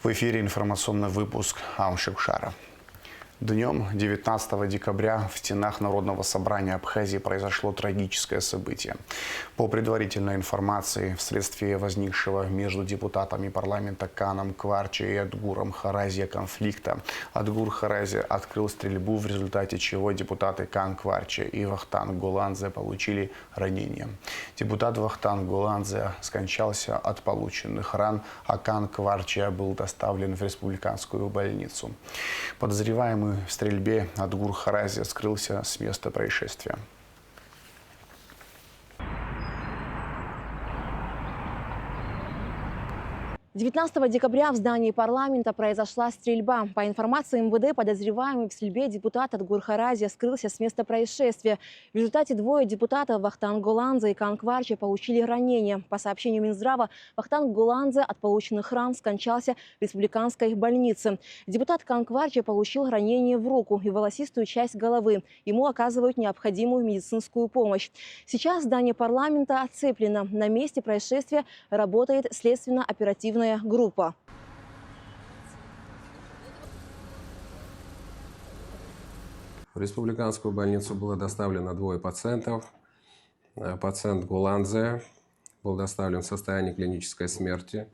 В эфире информационный выпуск Амшикшара. Днем 19 декабря в стенах Народного собрания Абхазии произошло трагическое событие. По предварительной информации, вследствие возникшего между депутатами парламента Каном Кварчи и Адгуром Харазия конфликта, Адгур Харазия открыл стрельбу, в результате чего депутаты Кан Кварчи и Вахтанг Гуландзе получили ранения. Депутат Вахтанг Гуландзе скончался от полученных ран, а Кан Кварчи был доставлен в республиканскую больницу. Подозреваемый в стрельбе Адгур Харазия скрылся с места происшествия. – 19 декабря в здании парламента произошла стрельба. По информации МВД, подозреваемый в стрельбе депутат Адгур Харазия скрылся с места происшествия. В результате двое депутатов Вахтанг Гуландзе и Кан Кварчи получили ранения. По сообщению Минздрава, Вахтанг Гуландзе от полученных ран скончался в республиканской больнице. Депутат Кан Кварчи получил ранение в руку и волосистую часть головы. Ему оказывают необходимую медицинскую помощь. Сейчас здание парламента оцеплено. На месте происшествия работает следственно-оперативная группа. В республиканскую больницу было доставлено двое пациентов. Пациент Гуландзе был доставлен в состоянии клинической смерти.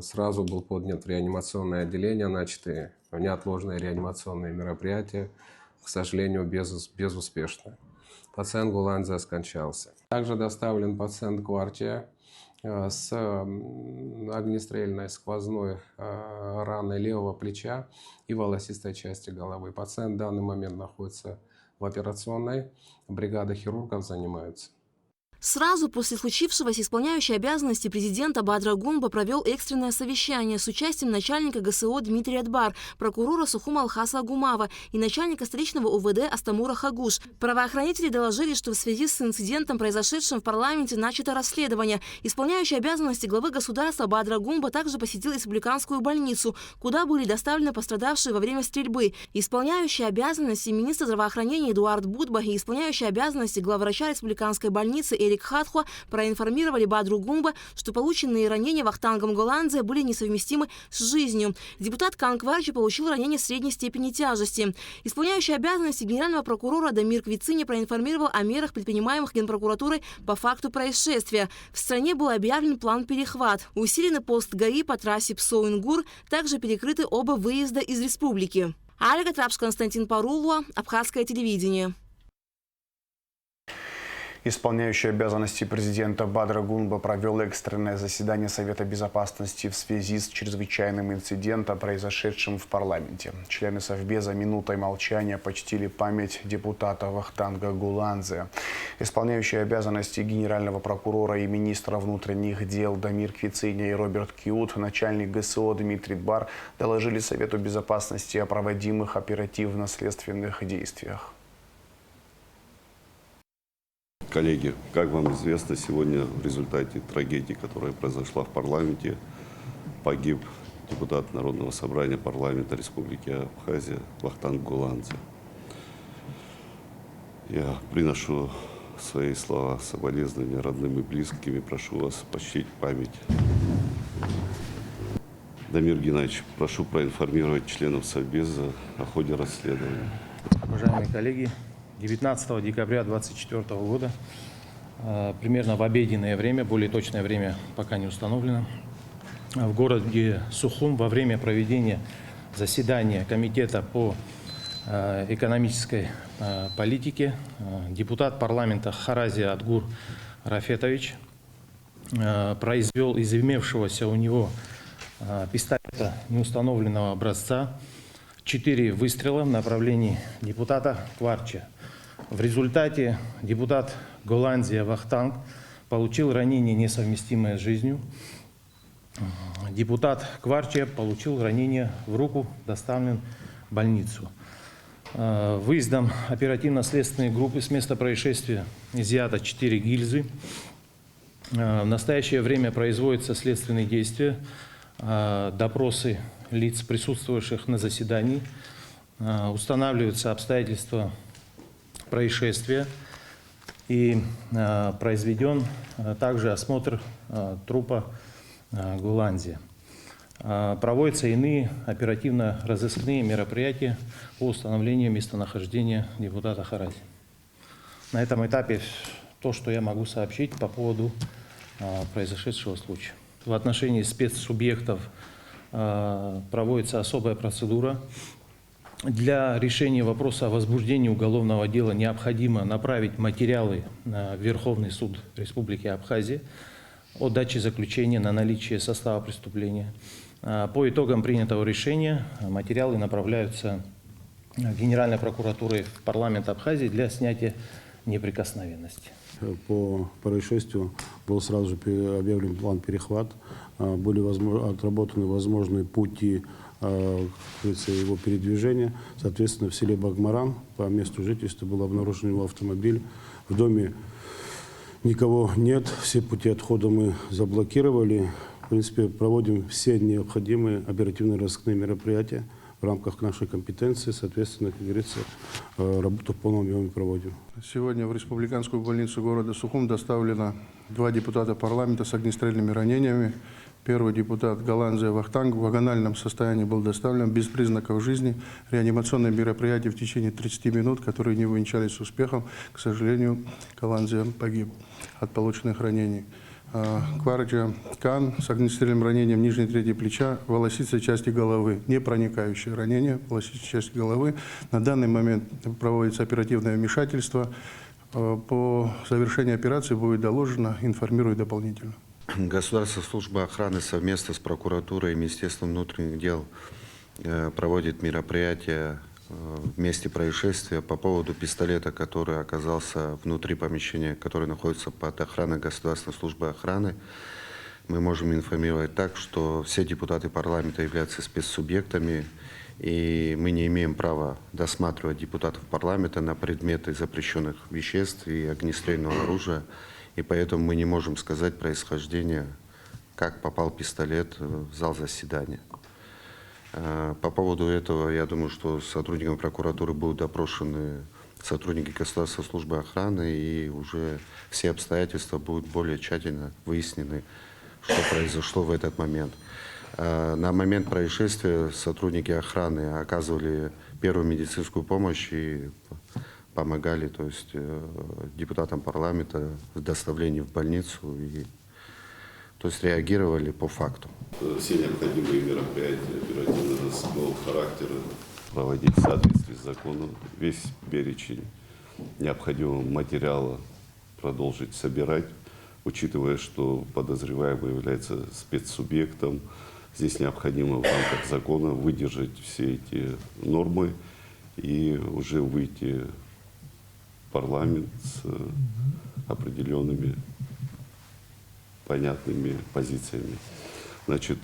Сразу был поднят в реанимационное отделение, начаты неотложные реанимационные мероприятия, к сожалению, безуспешно. Пациент Гуландзе скончался. Также доставлен пациент Кварчи с огнестрельной сквозной раной левого плеча и волосистой части головы. Пациент в данный момент находится в операционной, бригада хирургов занимаются. Сразу после случившегося исполняющий обязанности президента Бадра Гумба провел экстренное совещание с участием начальника ГСО Дмитрия Адбар, прокурора Сухума Алхаса Гумава и начальника столичного УВД Астамура Хагуш. Правоохранители доложили, что в связи с инцидентом, произошедшим в парламенте, начато расследование. Исполняющий обязанности главы государства Бадра Гумба также посетил республиканскую больницу, куда были доставлены пострадавшие во время стрельбы. Исполняющий обязанности министра здравоохранения Эдуард Будба и исполняющий обязанности главврача республиканской больницы Эрик Хатхуа проинформировали Бадру Гумба, что полученные ранения Вахтангом Гуландзе были несовместимы с жизнью. Депутат Кан Кварчи получил ранение средней степени тяжести. Исполняющий обязанности генерального прокурора Дамир Квицини проинформировал о мерах, предпринимаемых Генпрокуратурой по факту происшествия. В стране был объявлен план «Перехват». Усилены пост ГАИ по трассе Псо-Ингур, также перекрыты оба выезда из республики. Альга Трапс, Константин Парулуа, Абхазское телевидение. Исполняющий обязанности президента Бадра Гумба провел экстренное заседание Совета безопасности в связи с чрезвычайным инцидентом, произошедшим в парламенте. Члены Совбеза минутой молчания почтили память депутата Вахтанга Гуландзе. Исполняющие обязанности генерального прокурора и министра внутренних дел Дамир Квицини и Роберт Киут, начальник ГСО Дмитрий Адбар доложили Совету безопасности о проводимых оперативно-следственных действиях. Коллеги, как вам известно, сегодня в результате трагедии, которая произошла в парламенте, погиб депутат Народного собрания парламента Республики Абхазия Вахтанг Гуландзе. Я приношу свои слова соболезнования родным и близким и прошу вас почтить память. Дамир Геннадьевич, прошу проинформировать членов Совбеза о ходе расследования. Уважаемые коллеги, 19 декабря 2024 года, примерно в обеденное время, более точное время пока не установлено, в городе Сухум во время проведения заседания Комитета по экономической политике депутат парламента Харазия Адгур Рафетович произвел из имевшегося у него пистолета неустановленного образца 4 выстрела в направлении депутата Кварчи. В результате депутат Гуландзе Вахтанг получил ранение, несовместимое с жизнью. Депутат Кварчи получил ранение в руку, доставлен в больницу. Выездом оперативно-следственной группы с места происшествия изъято 4 гильзы. В настоящее время производятся следственные действия, допросы лиц, присутствовавших на заседании. Устанавливаются обстоятельства происшествия и произведен также осмотр трупа Гуландзе. Проводятся иные оперативно-розыскные мероприятия по установлению местонахождения депутата Харази. На этом этапе то, что я могу сообщить по поводу произошедшего случая. В отношении спецсубъектов проводится особая процедура. Для решения вопроса о возбуждении уголовного дела необходимо направить материалы в Верховный суд Республики Абхазия о даче заключения на наличие состава преступления. По итогам принятого решения материалы направляются Генеральной прокуратурой в парламент Абхазии для снятия неприкосновенности. По происшествию был сразу же объявлен план перехват, были отработаны возможные пути его передвижения. Соответственно, в селе Багмаран по месту жительства был обнаружен его автомобиль. В доме никого нет, все пути отхода мы заблокировали. В принципе, проводим все необходимые оперативно-розыскные мероприятия в рамках нашей компетенции. Соответственно, как говорится, работу в полном объеме проводим. Сегодня в республиканскую больницу города Сухум доставлено 2 депутата парламента с огнестрельными ранениями. Первый депутат Голландзе Вахтанг в агональном состоянии был доставлен без признаков жизни. Реанимационные мероприятия в течение 30 минут, которые не увенчались успехом. К сожалению, Голландзе погиб от полученных ранений. Кварджа Кан с огнестрельным ранением нижней трети плеча, волосистой части головы. Не проникающее ранение, волосистой части головы. На данный момент проводится оперативное вмешательство. По завершении операции будет доложено, информирую дополнительно. Государственная служба охраны совместно с прокуратурой и Министерством внутренних дел проводит мероприятие в месте происшествия по поводу пистолета, который оказался внутри помещения, который находится под охраной Государственной службы охраны. Мы можем информировать так, что все депутаты парламента являются спецсубъектами, и мы не имеем права досматривать депутатов парламента на предметы запрещенных веществ и огнестрельного оружия, и поэтому мы не можем сказать происхождение, как попал пистолет в зал заседания. По поводу этого, я думаю, что сотрудникам прокуратуры будут допрошены сотрудники Государственной службы охраны, и уже все обстоятельства будут более тщательно выяснены, что произошло в этот момент. На момент происшествия сотрудники охраны оказывали первую медицинскую помощь и помогали, то есть, депутатам парламента в доставлении в больницу, и, то есть, реагировали по факту. Все необходимые мероприятия оперативно-розыскного характера проводить в соответствии с законом. Весь перечень необходимого материала продолжить собирать, учитывая, что подозреваемый является спецсубъектом. Здесь необходимо в рамках закона выдержать все эти нормы и уже выйти в парламент с определенными понятными позициями. Значит,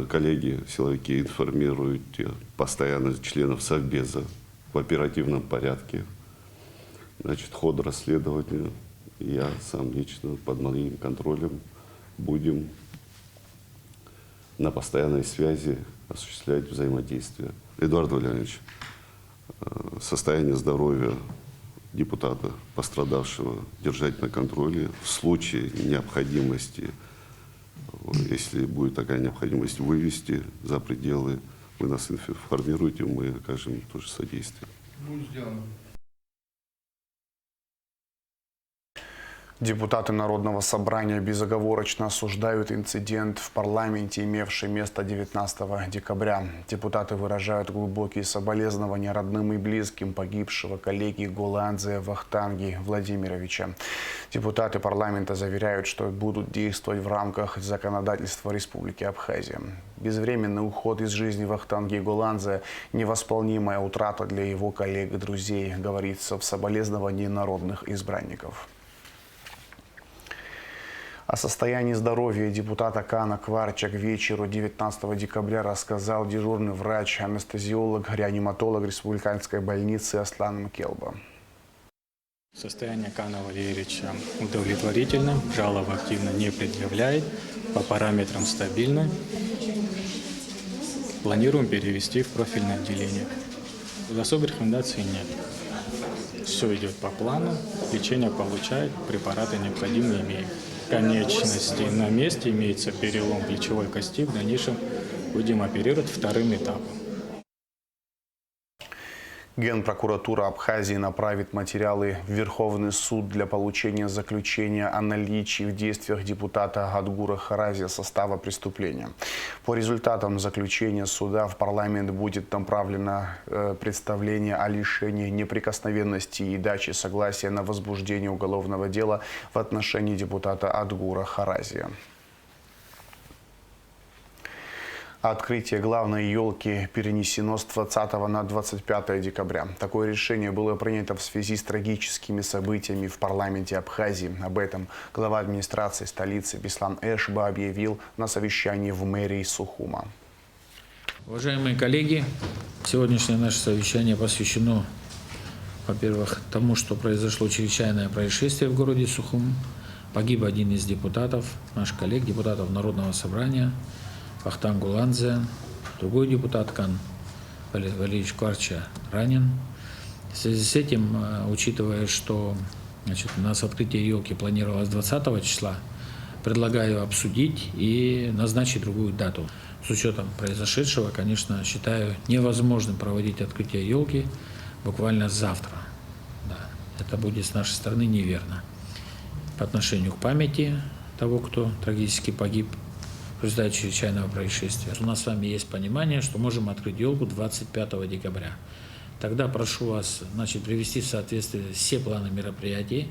коллеги, силовики, информируют постоянно членов Совбеза в оперативном порядке. Значит, ход расследования я сам лично под моим контролем будем на постоянной связи осуществлять взаимодействие. Эдуард Валерьевич, состояние здоровья депутата, пострадавшего, держать на контроле в случае необходимости. Если будет такая необходимость вывести за пределы, вы нас информируете, мы окажем тоже содействие. Будет сделано. Депутаты Народного собрания безоговорочно осуждают инцидент в парламенте, имевший место 19 декабря. Депутаты выражают глубокие соболезнования родным и близким погибшего коллеги Голландзе Вахтанги Владимировича. Депутаты парламента заверяют, что будут действовать в рамках законодательства Республики Абхазия. Безвременный уход из жизни Вахтанги Голландзе – невосполнимая утрата для его коллег и друзей, говорится в соболезновании народных избранников. О состоянии здоровья депутата Кана Кварча к вечеру 19 декабря рассказал дежурный врач, анестезиолог, реаниматолог республиканской больницы Аслан Мкелба. Состояние Кана Валерьевича удовлетворительно, жалоб активно не предъявляет, по параметрам стабильно. Планируем перевести в профильное отделение. Особой рекомендаций нет. Все идет по плану, лечение получает, препараты необходимые имеем. Конечности на месте, имеется перелом плечевой кости, в дальнейшем будем оперировать вторым этапом. Генпрокуратура Абхазии направит материалы в Верховный суд для получения заключения о наличии в действиях депутата Гадгура Харази состава преступления. По результатам заключения суда в парламент будет направлено представление о лишении неприкосновенности и даче согласия на возбуждение уголовного дела в отношении депутата Гадгура Харази. Открытие главной елки перенесено с 20 на 25 декабря. Такое решение было принято в связи с трагическими событиями в парламенте Абхазии. Об этом глава администрации столицы Беслан Эшба объявил на совещании в мэрии Сухума. Уважаемые коллеги, сегодняшнее наше совещание посвящено, во-первых, тому, что произошло чрезвычайное происшествие в городе Сухум. Погиб один из депутатов, наш коллег, депутатов Народного собрания, Вахтанг Гуландзе, другой депутат Кан Валерьевич Кварча ранен. В связи с этим, учитывая, что у нас открытие елки планировалось 20 числа, предлагаю обсудить и назначить другую дату. С учетом произошедшего, конечно, считаю невозможным проводить открытие елки буквально завтра. Да, это будет с нашей стороны неверно. По отношению к памяти того, кто трагически погиб в результате чрезвычайного происшествия. У нас с вами есть понимание, что можем открыть елку 25 декабря. Тогда прошу вас привести в соответствие все планы мероприятий.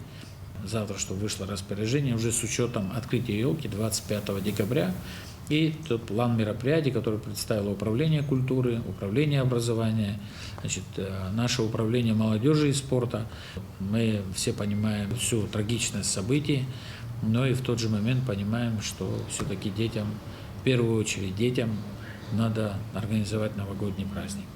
Завтра, чтобы вышло распоряжение, уже с учетом открытия елки 25 декабря. И тот план мероприятий, который представило Управление культуры, Управление образования, наше Управление молодежи и спорта. Мы все понимаем всю трагичность событий, но и в тот же момент понимаем, что все-таки детям, в первую очередь детям, надо организовать новогодний праздник.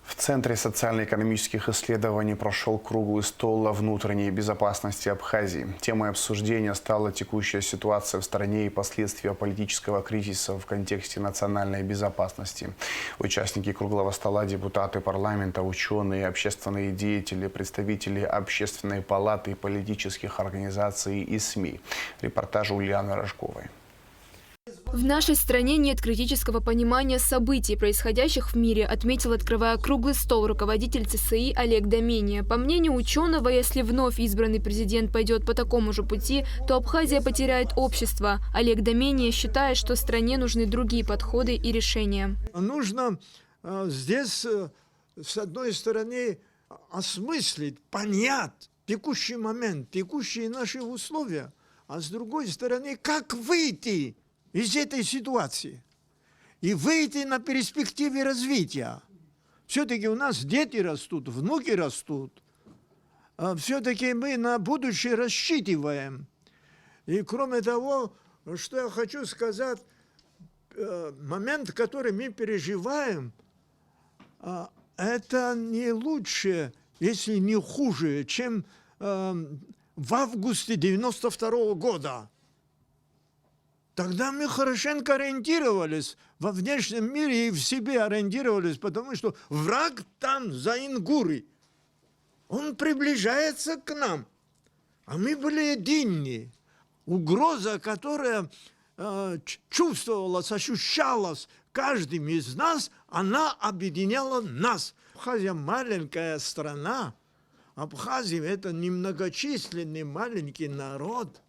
В Центре социально-экономических исследований прошел круглый стол о внутренней безопасности Абхазии. Темой обсуждения стала текущая ситуация в стране и последствия политического кризиса в контексте национальной безопасности. Участники круглого стола, депутаты парламента, ученые, общественные деятели, представители общественной палаты, политических организаций и СМИ. Репортаж Ульяны Рожковой. В нашей стране нет критического понимания событий, происходящих в мире, отметил, открывая круглый стол, руководитель ЦСИ Олег Домения. По мнению ученого, если вновь избранный президент пойдет по такому же пути, то Абхазия потеряет общество. Олег Домения считает, что стране нужны другие подходы и решения. Нужно здесь, с одной стороны, осмыслить, понять текущий момент, текущие наши условия, а с другой стороны, как выйти из этой ситуации и выйти на перспективе развития. Все-таки у нас дети растут, внуки растут. Все-таки мы на будущее рассчитываем. И кроме того, что я хочу сказать, момент, который мы переживаем, это не лучше, если не хуже, чем в августе 92 года. Тогда мы хорошенько ориентировались во внешнем мире и в себе ориентировались, потому что враг там, за Ингурой, он приближается к нам. А мы были едины. Угроза, которая чувствовалась, ощущалась каждым из нас, она объединяла нас. Абхазия маленькая страна. Абхазия – это немногочисленный маленький народ.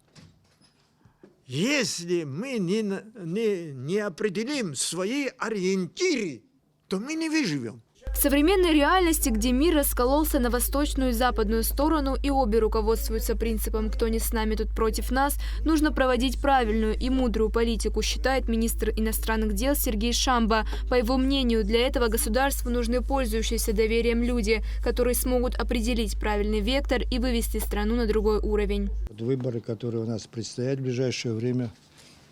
Если мы не определим свои ориентиры, то мы не выживем. В современной реальности, где мир раскололся на восточную и западную сторону, и обе руководствуются принципом «кто не с нами, тот против нас», нужно проводить правильную и мудрую политику, считает министр иностранных дел Сергей Шамба. По его мнению, для этого государству нужны пользующиеся доверием люди, которые смогут определить правильный вектор и вывести страну на другой уровень. Выборы, которые у нас предстоят в ближайшее время,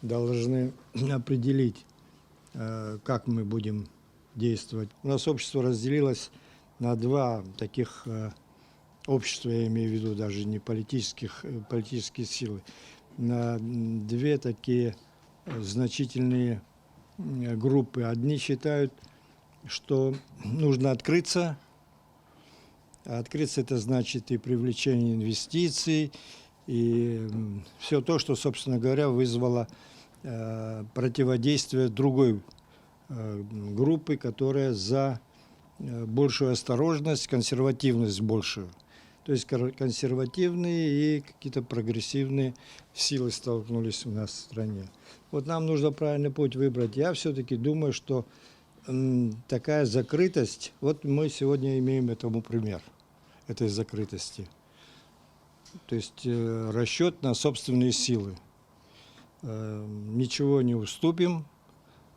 должны определить, как мы будем действовать. У нас общество разделилось на два таких общества, я имею в виду даже не политические силы, на две такие значительные группы. Одни считают, что нужно открыться. Открыться — это значит и привлечение инвестиций, и все то, что, собственно говоря, вызвало противодействие другой группы, которая за большую осторожность, консервативность большую. То есть консервативные и какие-то прогрессивные силы столкнулись у нас в стране. Вот нам нужно правильный путь выбрать. Я все-таки думаю, что такая закрытость, вот мы сегодня имеем этому пример, этой закрытости. То есть расчет на собственные силы. Ничего не уступим.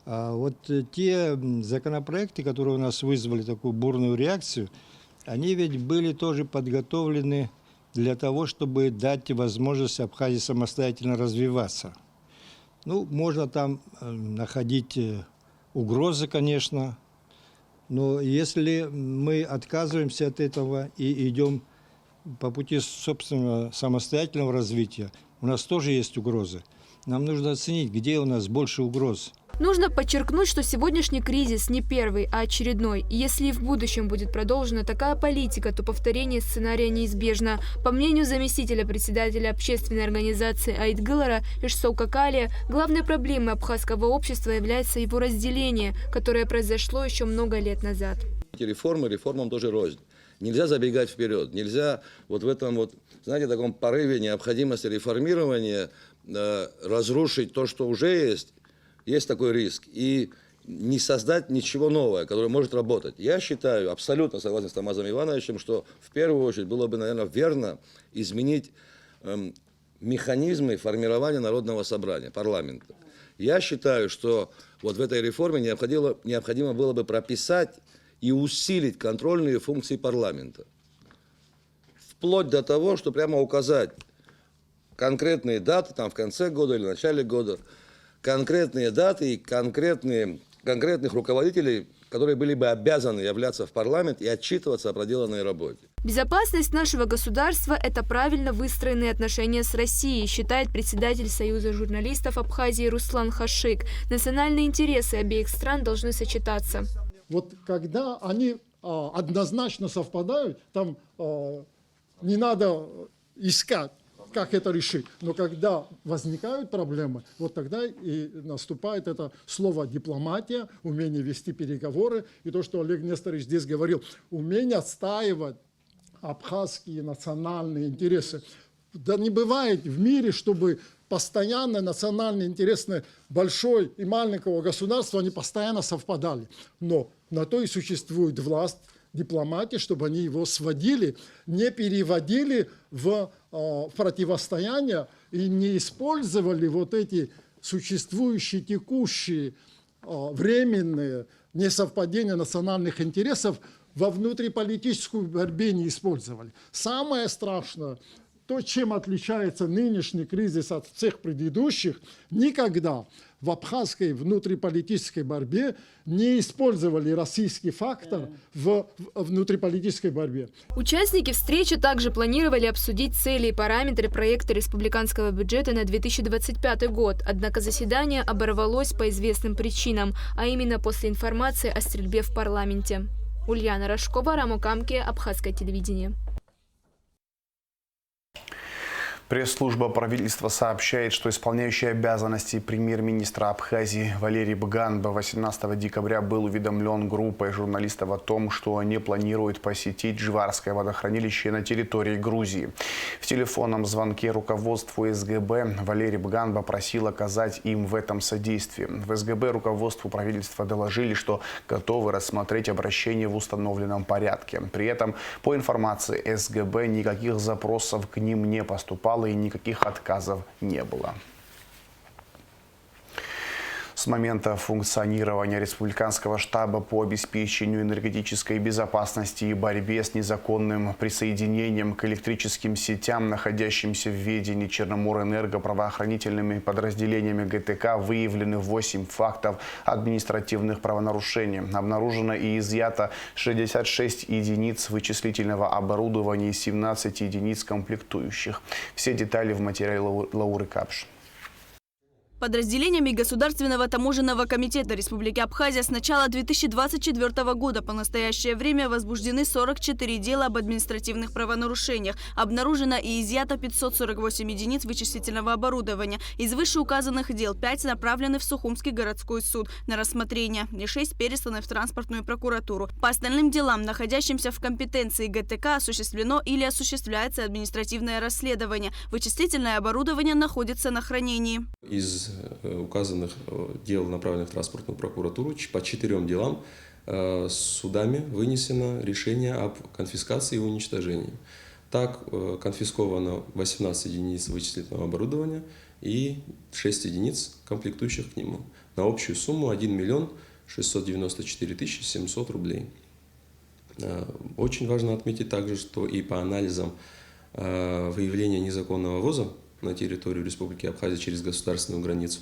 А вот те законопроекты, которые у нас вызвали такую бурную реакцию, они ведь были тоже подготовлены для того, чтобы дать возможность Абхазии самостоятельно развиваться. Ну, можно там находить угрозы, конечно, но если мы отказываемся от этого и идем по пути собственного самостоятельного развития, у нас тоже есть угрозы. Нам нужно оценить, где у нас больше угроз. Нужно подчеркнуть, что сегодняшний кризис не первый, а очередной. И если и в будущем будет продолжена такая политика, то повторение сценария неизбежно. По мнению заместителя председателя общественной организации Айтгылара Ишсаукакалия, главной проблемой абхазского общества является его разделение, которое произошло еще много лет назад. Эти реформам тоже рознь. Нельзя забегать вперед, нельзя вот в этом вот, знаете, таком порыве необходимости реформирования разрушить то, что уже есть. Есть такой риск. И не создать ничего нового, которое может работать. Я считаю, абсолютно согласен с Тамазом Ивановичем, что в первую очередь было бы, наверное, верно изменить механизмы формирования народного собрания, парламента. Я считаю, что вот в этой реформе необходимо было бы прописать и усилить контрольные функции парламента. Вплоть до того, что прямо указать конкретные даты, там в конце года или в начале года, конкретные даты и конкретных руководителей, которые были бы обязаны являться в парламент и отчитываться о проделанной работе. Безопасность нашего государства – это правильно выстроенные отношения с Россией, считает председатель Союза журналистов Абхазии Руслан Хашик. Национальные интересы обеих стран должны сочетаться. Вот когда они однозначно совпадают, там не надо искать, как это решить. Но когда возникают проблемы, вот тогда и наступает это слово дипломатия, умение вести переговоры. И то, что Олег Несторович здесь говорил, умение отстаивать абхазские национальные интересы. Да не бывает в мире, чтобы постоянно национальные интересы большой и маленького государства, они постоянно совпадали. Но на то и существует власть, дипломатии, чтобы они его сводили, не переводили в противостояние и не использовали вот эти существующие, текущие, временные несовпадения национальных интересов во внутриполитическую борьбе не использовали. Самое страшное, то, чем отличается нынешний кризис от всех предыдущих, никогда в абхазской внутриполитической борьбе не использовали российский фактор в внутриполитической борьбе. Участники встречи также планировали обсудить цели и параметры проекта республиканского бюджета на 2025 год. Однако заседание оборвалось по известным причинам, а именно после информации о стрельбе в парламенте. Ульяна Рожкова, Рамо Камке, Абхазское телевидение. Пресс-служба правительства сообщает, что исполняющий обязанности премьер-министра Абхазии Валерий Бганба 18 декабря был уведомлен группой журналистов о том, что они планируют посетить Джварское водохранилище на территории Грузии. В телефонном звонке руководству СГБ Валерий Бганба просил оказать им в этом содействие. В СГБ руководству правительства доложили, что готовы рассмотреть обращение в установленном порядке. При этом, по информации СГБ, никаких запросов к ним не поступало и никаких отказов не было. С момента функционирования Республиканского штаба по обеспечению энергетической безопасности и борьбе с незаконным присоединением к электрическим сетям, находящимся в ведении Черноморэнерго, правоохранительными подразделениями ГТК выявлены 8 фактов административных правонарушений. Обнаружено и изъято 66 единиц вычислительного оборудования и 17 единиц комплектующих. Все детали в материале Лауры Капш. Подразделениями Государственного таможенного комитета Республики Абхазия с начала 2024 года по настоящее время возбуждены 44 дела об административных правонарушениях. Обнаружено и изъято 548 единиц вычислительного оборудования. Из вышеуказанных дел 5 направлены в Сухумский городской суд на рассмотрение и 6 пересланы в транспортную прокуратуру. По остальным делам, находящимся в компетенции ГТК, осуществлено или осуществляется административное расследование. Вычислительное оборудование находится на хранении. Из указанных дел, направленных в транспортную прокуратуру, по 4 делам судами вынесено решение об конфискации и уничтожении. Так, конфисковано 18 единиц вычислительного оборудования и 6 единиц, комплектующих к нему, на общую сумму 1 миллион 694 700 рублей. Очень важно отметить также, что и по анализам выявления незаконного ввоза на территорию Республики Абхазия через государственную границу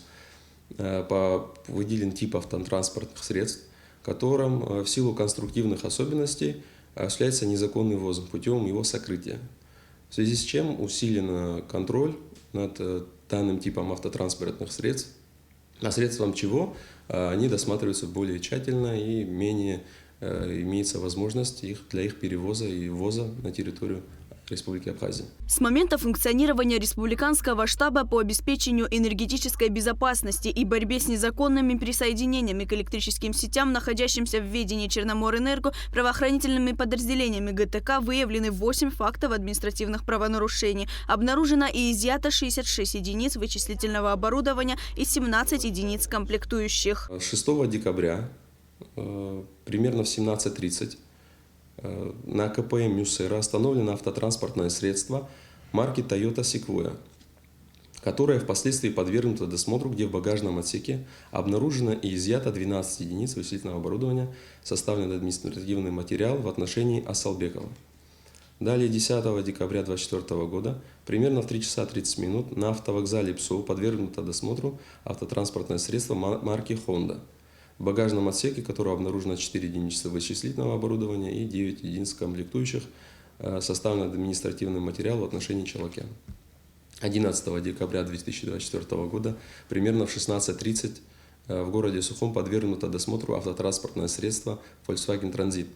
выделен тип автотранспортных средств, которым в силу конструктивных особенностей осуществляется незаконный ввоз путем его сокрытия. В связи с чем усилен контроль над данным типом автотранспортных средств, посредством чего они досматриваются более тщательно и менее имеется возможность для их перевоза и ввоза на территорию Республики Абхазия. С момента функционирования Республиканского штаба по обеспечению энергетической безопасности и борьбе с незаконными присоединениями к электрическим сетям, находящимся в ведении Черноморэнерго, правоохранительными подразделениями ГТК выявлены 8 фактов административных правонарушений. Обнаружено и изъято 66 единиц вычислительного оборудования и 17 единиц комплектующих. 6 декабря примерно в 17:30 на КПМ Мюссера остановлено автотранспортное средство марки Toyota Sequoia, которое впоследствии подвергнуто досмотру, где в багажном отсеке обнаружено и изъято 12 единиц вычислительного оборудования, составлен административный материал в отношении Асалбекова. Далее 10 декабря 2024 года примерно в 3 часа 30 минут на автовокзале ПСО подвергнуто досмотру автотранспортное средство марки Honda, в багажном отсеке которого обнаружено 4 единицы вычислительного оборудования и 9 единиц комплектующих, составлен административный материал в отношении Челакяна. 11 декабря 2024 года примерно в 16:30 в городе Сухум подвергнуто досмотру автотранспортное средство Volkswagen Transit.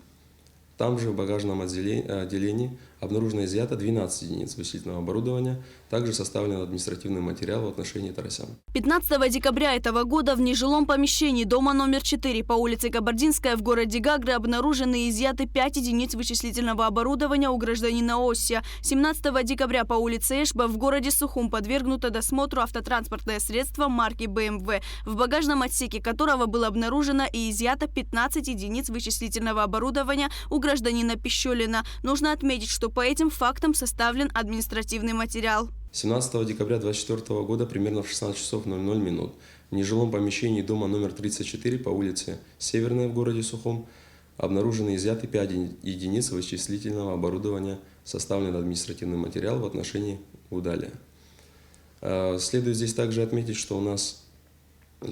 Там же в багажном отделении обнаружено изъято 12 единиц вычислительного оборудования, также составлен административный материал в отношении Тарасяна. 15 декабря этого года в нежилом помещении дома номер 4 по улице Кабардинская в городе Гагры обнаружены и изъяты 5 единиц вычислительного оборудования у гражданина Осия. 17 декабря по улице Эшба в городе Сухум подвергнуто досмотру автотранспортное средство марки BMW, в багажном отсеке которого было обнаружено и изъято 15 единиц вычислительного оборудования у гражданина Пищолина. Нужно отметить, что по этим фактам составлен административный материал. 17 декабря 2024 года примерно в 16 часов 00 минут в нежилом помещении дома номер 34 по улице Северная в городе Сухум обнаружены и изъяты 5 единиц вычислительного оборудования, составлен административный материал в отношении Удалия. Следует здесь также отметить, что у нас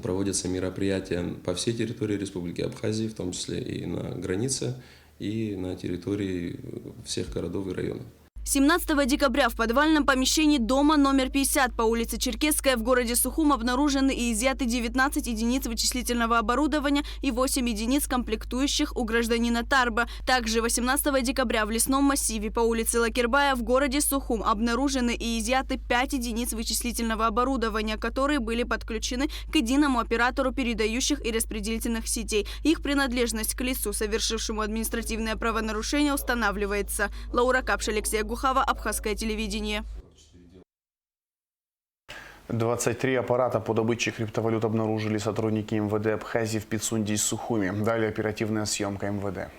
проводятся мероприятия по всей территории Республики Абхазия, в том числе и на границе, и на территории всех городов и районов. 17 декабря в подвальном помещении дома номер 50 по улице Черкесская в городе Сухум обнаружены и изъяты 19 единиц вычислительного оборудования и 8 единиц комплектующих у гражданина Тарба. Также 18 декабря в лесном массиве по улице Лакербая в городе Сухум обнаружены и изъяты 5 единиц вычислительного оборудования, которые были подключены к единому оператору передающих и распределительных сетей. Их принадлежность к лицу, совершившему административное правонарушение, устанавливается. Лаура Капш, Алексей Гухава, Абхазское телевидение. 23 аппарата по добыче криптовалют обнаружили сотрудники МВД Абхазии в Пицунде и Сухуми. Далее оперативная съемка МВД.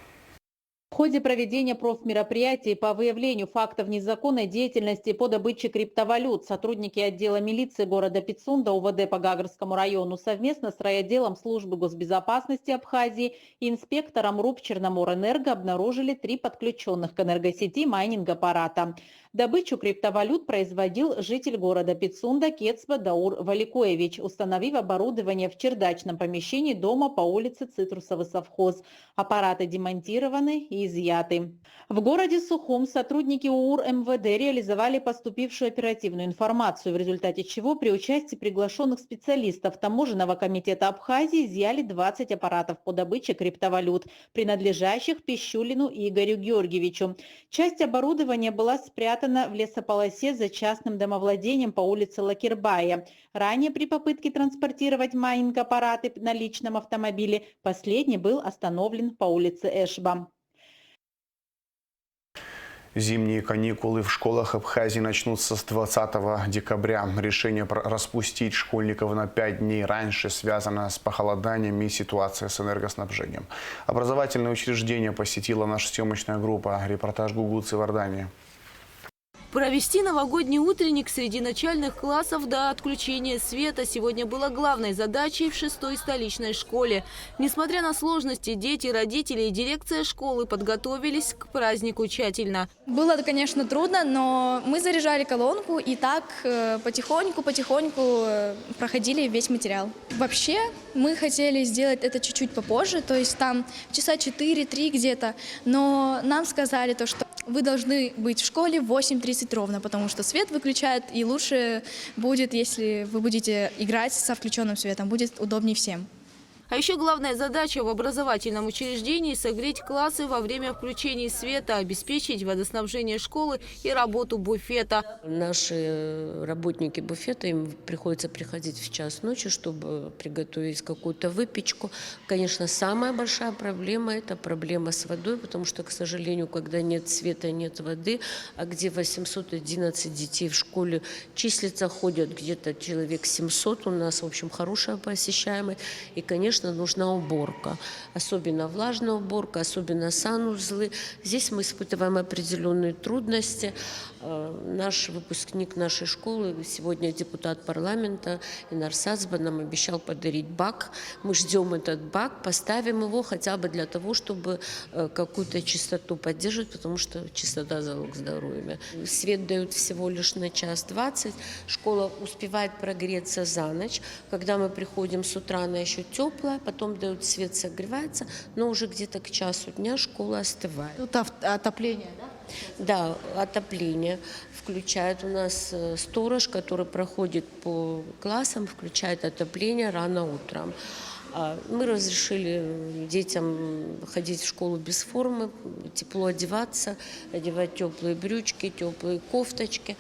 В ходе проведения профмероприятий по выявлению фактов незаконной деятельности по добыче криптовалют сотрудники отдела милиции города Пицунда УВД по Гагарскому району совместно с райотделом службы госбезопасности Абхазии и инспектором РУП Черноморэнерго обнаружили 3 подключенных к энергосети майнинг-аппарата. Добычу криптовалют производил житель города Пицунда Кецба Даур Валикоевич, установив оборудование в чердачном помещении дома по улице Цитрусовый совхоз. Аппараты демонтированы и изъяты. В городе Сухум сотрудники УУР МВД реализовали поступившую оперативную информацию, в результате чего при участии приглашенных специалистов Таможенного комитета Абхазии изъяли 20 аппаратов по добыче криптовалют, принадлежащих Пищулину Игорю Георгиевичу. Часть оборудования была спрятана в лесополосе за частным домовладением по улице Лакирбая. Ранее при попытке транспортировать майнинг-аппараты на личном автомобиле последний был остановлен по улице Эшба. Зимние каникулы в школах Абхазии начнутся с 20 декабря. Решение распустить школьников на 5 дней раньше связано с похолоданием и ситуацией с энергоснабжением. Образовательное учреждение посетила наша съемочная группа. Репортаж Гугуцы в Иордании. Провести новогодний утренник среди начальных классов до отключения света сегодня было главной задачей в 6-й столичной школе. Несмотря на сложности, дети, родители и дирекция школы подготовились к празднику тщательно. Было, конечно, трудно, но мы заряжали колонку и так потихоньку проходили весь материал. Вообще, мы хотели сделать это чуть-чуть попозже, то есть там часа 4-3 где-то, но нам сказали то, что вы должны быть в школе в 8:30 ровно, потому что свет выключают, и лучше будет, если вы будете играть со включенным светом, будет удобнее всем. А еще главная задача в образовательном учреждении – согреть классы во время включения света, обеспечить водоснабжение школы и работу буфета. Наши работники буфета, им приходится приходить в час ночи, чтобы приготовить какую-то выпечку. Конечно, самая большая проблема – это проблема с водой, потому что, к сожалению, когда нет света, нет воды, а где 811 детей в школе числится, ходят где-то человек 700, у нас, в общем, хорошая посещаемость. И, конечно, нужна уборка, особенно влажная уборка, особенно санузлы. Здесь мы испытываем определенные трудности. Наш выпускник нашей школы, сегодня депутат парламента Инар Сацба, нам обещал подарить бак. Мы ждем этот бак, поставим его хотя бы для того, чтобы какую-то чистоту поддерживать, потому что чистота – залог здоровья. Свет дают всего лишь на 1:20. Школа успевает прогреться за ночь. Когда мы приходим с утра, она еще теплая, потом дают свет, согревается, но уже где-то к часу дня школа остывает. Тут отопление, да? Да, отопление. Включает у нас сторож, который проходит по классам, включает отопление рано утром. Мы разрешили детям ходить в школу без формы, тепло одеваться, одевать теплые брючки, теплые кофточки.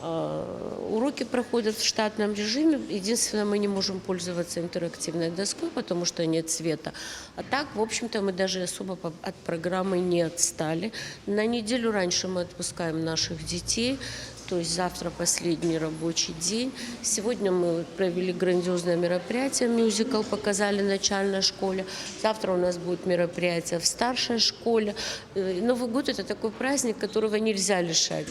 Уроки проходят в штатном режиме. Единственное, мы не можем пользоваться интерактивной доской, потому что нет света. А так, в общем-то, мы даже особо от программы не отстали. На неделю раньше мы отпускаем наших детей. То есть завтра последний рабочий день. Сегодня мы провели грандиозное мероприятие, мюзикл показали в начальной школе. Завтра у нас будет мероприятие в старшей школе. Новый год – это такой праздник, которого нельзя лишать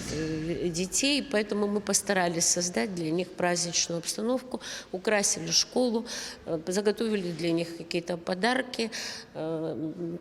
детей, поэтому мы постарались создать для них праздничную обстановку, украсили школу, заготовили для них какие-то подарки,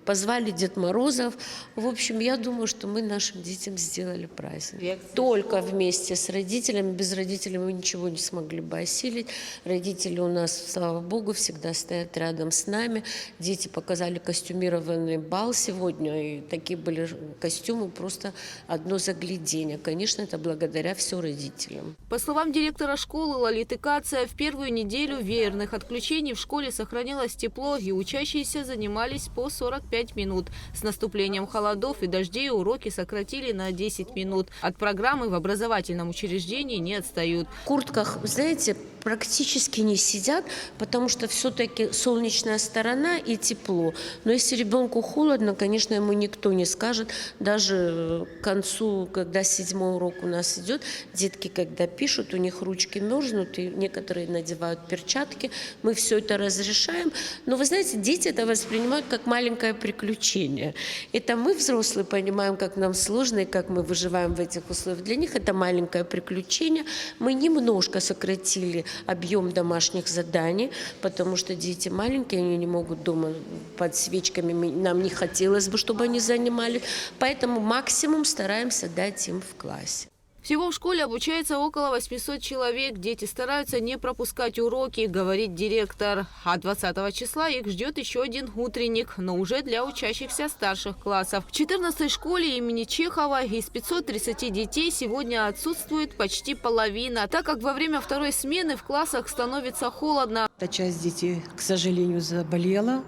позвали Дед Морозов. В общем, я думаю, что мы нашим детям сделали праздник. Только вместе с родителями. Без родителей мы ничего не смогли бы осилить. Родители у нас, слава богу, всегда стоят рядом с нами. Дети показали костюмированный бал сегодня. И такие были костюмы, просто одно заглядение. Конечно, это благодаря все родителям. По словам директора школы Лолиты Кация, в первую неделю веерных отключений в школе сохранилось тепло, и учащиеся занимались по 45 минут. С наступлением холодов и дождей уроки сократили на 10 минут. От программы в образовательном учреждении не отстают. В куртках, знаете, практически не сидят, потому что все-таки солнечная сторона и тепло. Но если ребенку холодно, конечно, ему никто не скажет. Даже к концу, когда 7-й урок у нас идет, детки, когда пишут, у них ручки мерзнут, и некоторые надевают перчатки. Мы все это разрешаем. Но вы знаете, дети это воспринимают как маленькое приключение. Это мы, взрослые, понимаем, как нам сложно и как мы выживаем в этих условиях. Для них это маленькое приключение. Мы немножко сократили объем домашних заданий, потому что дети маленькие, они не могут дома под свечками, нам не хотелось бы, чтобы они занимались, поэтому максимум стараемся дать им в классе. Всего в школе обучается около 800 человек. Дети стараются не пропускать уроки, говорит директор. А 20 числа их ждет еще один утренник, но уже для учащихся старших классов. В 14-й школе имени Чехова из 530 детей сегодня отсутствует почти половина, так как во время второй смены в классах становится холодно. Часть детей, к сожалению, заболела.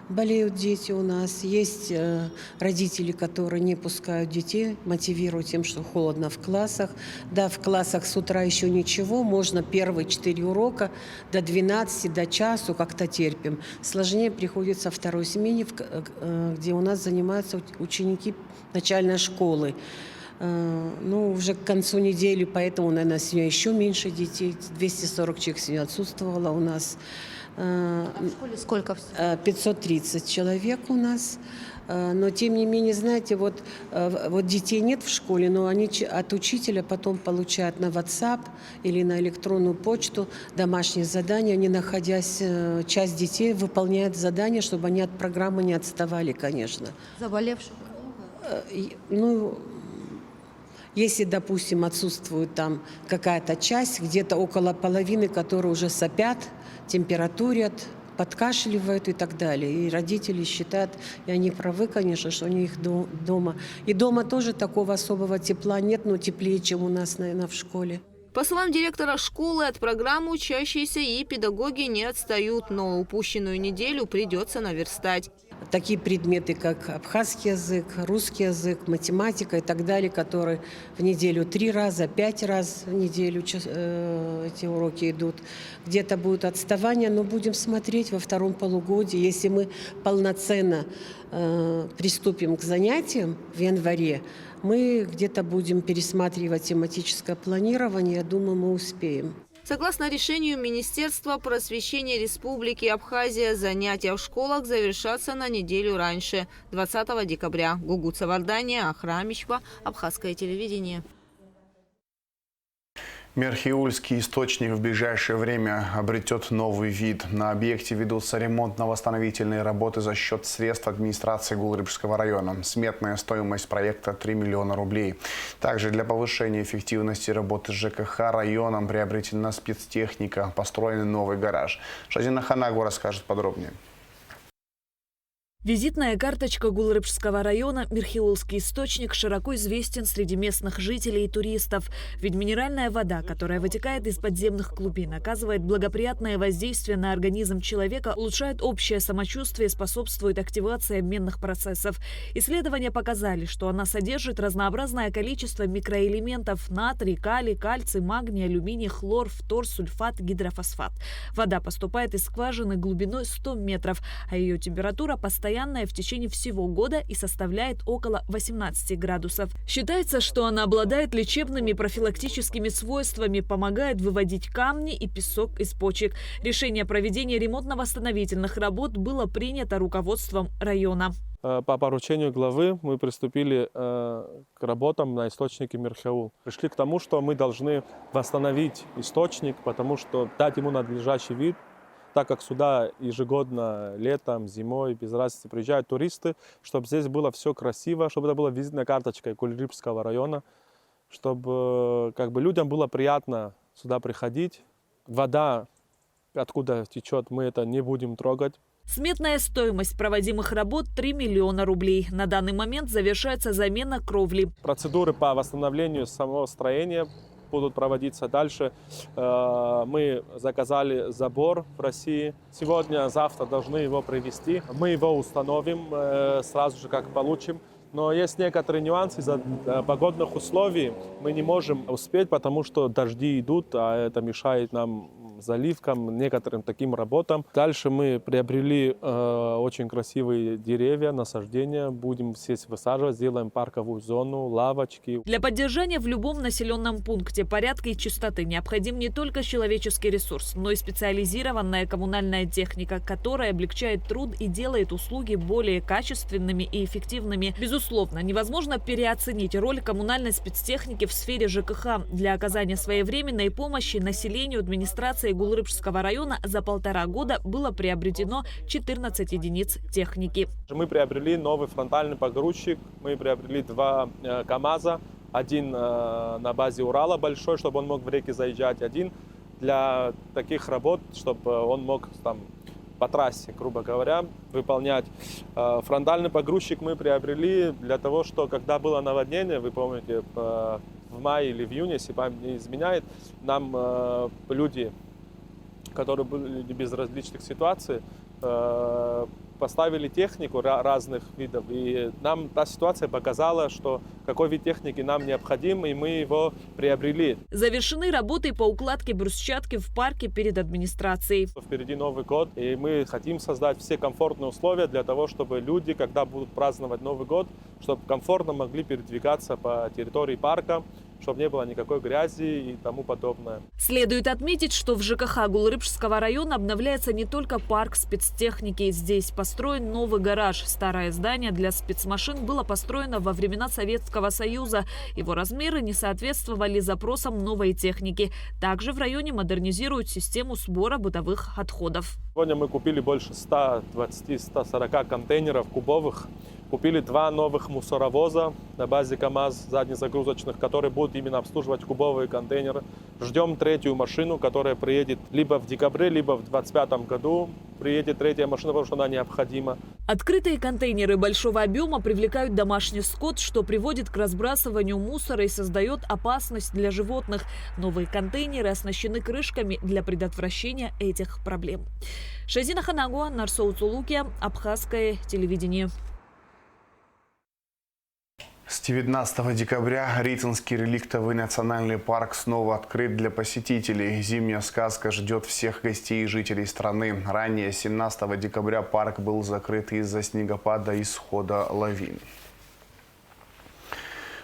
Болеют дети у нас. Есть родители, которые не пускают детей, мотивируют тем, что холодно в классах. Да, в классах с утра еще ничего. Можно первые 4 урока до 12, до часу как-то терпим. Сложнее приходится второй смене, где у нас занимаются ученики начальной школы. Ну, уже к концу недели, поэтому, наверное, сегодня еще меньше детей. 240 человек сегодня отсутствовало у нас. В школе сколько? 530 человек у нас. Но, тем не менее, знаете, вот детей нет в школе, но они от учителя потом получают на WhatsApp или на электронную почту домашние задания. Они, находясь, часть детей выполняет задания, чтобы они от программы не отставали, конечно. Заболевших? Ну, если, допустим, отсутствует там какая-то часть, где-то около половины, которые уже сопят, температурят, подкашливают и так далее. И родители считают, и они правы, конечно, что у них дома. И дома тоже такого особого тепла нет, но теплее, чем у нас, наверное, в школе. По словам директора школы, от программы учащиеся и педагоги не отстают, но упущенную неделю придется наверстать. Такие предметы, как абхазский язык, русский язык, математика и так далее, которые в неделю 3 раза, 5 раз в неделю эти уроки идут. Где-то будет отставание, но будем смотреть во втором полугодии. Если мы полноценно приступим к занятиям в январе, мы где-то будем пересматривать тематическое планирование. Я думаю, мы успеем. Согласно решению Министерства просвещения Республики Абхазия, занятия в школах завершатся на неделю раньше, 20 декабря. Гугут Савардания, Ахрамичва, Абхазское телевидение. Мерхиульский источник в ближайшее время обретет новый вид. На объекте ведутся ремонтно-восстановительные работы за счет средств администрации Гулрипского района. Сметная стоимость проекта 3 миллиона рублей. Также для повышения эффективности работы ЖКХ районом приобретена спецтехника, построен новый гараж. Шазина Ханагу расскажет подробнее. Визитная карточка Гулрипского района «Мерхиульский источник» широко известен среди местных жителей и туристов. Ведь минеральная вода, которая вытекает из подземных глубин, оказывает благоприятное воздействие на организм человека, улучшает общее самочувствие и способствует активации обменных процессов. Исследования показали, что она содержит разнообразное количество микроэлементов – натрий, калий, кальций, магний, алюминий, хлор, фтор, сульфат, гидрофосфат. Вода поступает из скважины глубиной 100 метров, а ее температура постоянная в течение всего года и составляет около 18 градусов. Считается, что она обладает лечебными и профилактическими свойствами, помогает выводить камни и песок из почек. Решение о проведении ремонтно-восстановительных работ было принято руководством района. По поручению главы мы приступили к работам на источнике Мерхиул. Пришли к тому, что мы должны восстановить источник, потому что дать ему надлежащий вид, так как сюда ежегодно летом, зимой, без разницы приезжают туристы, чтобы здесь было все красиво, чтобы это была визитная карточка Гулрипского района, чтобы людям было приятно сюда приходить. Вода, откуда течет, мы это не будем трогать. Сметная стоимость проводимых работ – 3 миллиона рублей. На данный момент завершается замена кровли. Процедуры по восстановлению самого строения будут проводиться дальше. Мы заказали забор в России. Сегодня-завтра должны его привезти. Мы его установим сразу же, как получим. Но есть некоторые нюансы из-за погодных условий. Мы не можем успеть, потому что дожди идут, а это мешает нам заливкам, некоторым таким работам. Дальше мы приобрели очень красивые деревья, насаждения. Будем здесь высаживать, сделаем парковую зону, лавочки. Для поддержания в любом населенном пункте порядка и чистоты необходим не только человеческий ресурс, но и специализированная коммунальная техника, которая облегчает труд и делает услуги более качественными и эффективными. Безусловно, невозможно переоценить роль коммунальной спецтехники в сфере ЖКХ. Для оказания своевременной помощи населению администрации Гулрипского района за 1,5 года было приобретено 14 единиц техники. Мы приобрели новый фронтальный погрузчик, мы приобрели 2 КАМАЗа, Один на базе Урала большой, чтобы он мог в реки заезжать. Один для таких работ, чтобы он мог там по трассе, грубо говоря, выполнять. Фронтальный погрузчик мы приобрели для того, что когда было наводнение, вы помните, в мае или в июне, если память не изменяет, нам люди, которые были без различных ситуаций, поставили технику разных видов. И нам та ситуация показала, что какой вид техники нам необходим, и мы его приобрели. Завершены работы по укладке брусчатки в парке перед администрацией. Впереди Новый год, и мы хотим создать все комфортные условия для того, чтобы люди, когда будут праздновать Новый год, чтобы комфортно могли передвигаться по территории парка, чтобы не было никакой грязи и тому подобное. Следует отметить, что в ЖКХ Гулрыбшского района обновляется не только парк спецтехники. Здесь построен новый гараж. Старое здание для спецмашин было построено во времена Советского Союза. Его размеры не соответствовали запросам новой техники. Также в районе модернизируют систему сбора бытовых отходов. Сегодня мы купили больше 120-140 контейнеров кубовых. Купили 2 новых мусоровоза на базе КАМАЗ заднезагрузочных, которые будут именно обслуживать кубовые контейнеры. Ждем 3-ю машину, которая приедет либо в декабре, либо в 2025 году. Приедет 3-я машина, потому что она необходима. Открытые контейнеры большого объема привлекают домашний скот, что приводит к разбрасыванию мусора и создает опасность для животных. Новые контейнеры оснащены крышками для предотвращения этих проблем. Шазина Ханагуа, Нарсоу Цулукия, Абхазское телевидение. С 19 декабря Ритинский реликтовый национальный парк снова открыт для посетителей. Зимняя сказка ждет всех гостей и жителей страны. Ранее, 17 декабря, парк был закрыт из-за снегопада и схода лавин.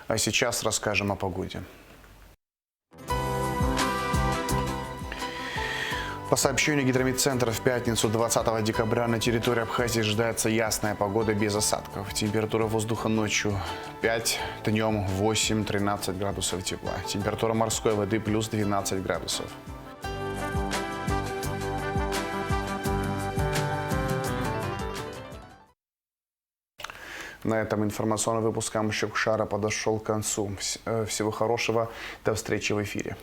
А сейчас расскажем о погоде. По сообщению Гидрометцентра, в пятницу 20 декабря на территории Абхазии ожидается ясная погода без осадков. Температура воздуха ночью 5, днем 8-13 градусов тепла. Температура морской воды плюс 12 градусов. На этом информационный выпуск Амщик Шара подошел к концу. Всего хорошего, до встречи в эфире.